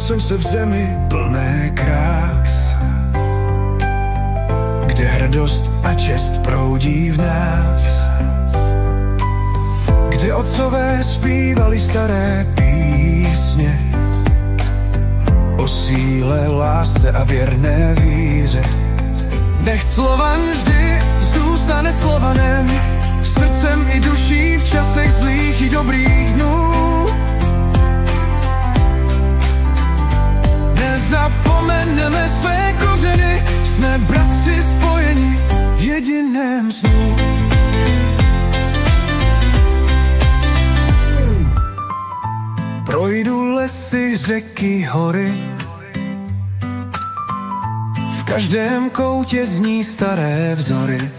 jsem se v zemi plné krás, kde hrdost a čest proudí v nás, kde otcové zpívali staré písně o síle, lásce a věrné víře. Nechť Slovan vždy zůstane Slovanem, srdcem i duší v časech zlých i dobrých dnů. Nezapomeneme své kořeny, jsme bratři spojeni v jediném snu. Projdu lesy, řeky, hory, v každém koutě zní staré vzory.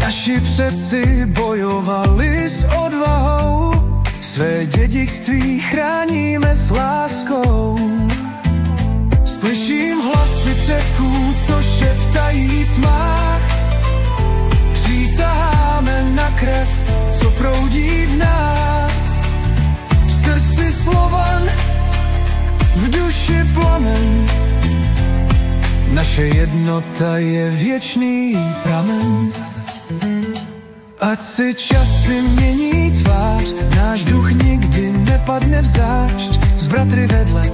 Naši předci bojovali s odvahou, své dědictví chráníme s láskou. Slyším hlasy předků, co šeptají v tmách, přísaháme na krev, co proudí v nás. V srdci Slovan, v duši plamen, naše jednota je věčný pramen. Ať si časy mění tvář, náš duch nikdy nepadne v zášť. S bratry vedle,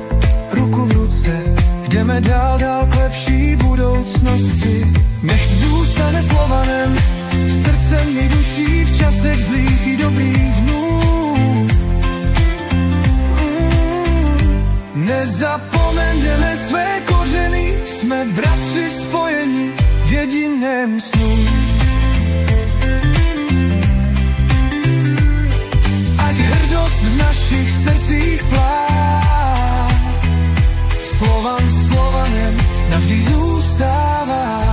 ruku v ruce, jdeme dál, dál k lepší budoucnosti. Nechť zůstane Slovanem, srdcem i duší v časech zlých i dobrých dnů. Nezapomeneme své kořeny, jsme bratři spojeni v jediném snu. Ať hrdost v našich srdcích plá, Slovan Slovanem navždy zůstává.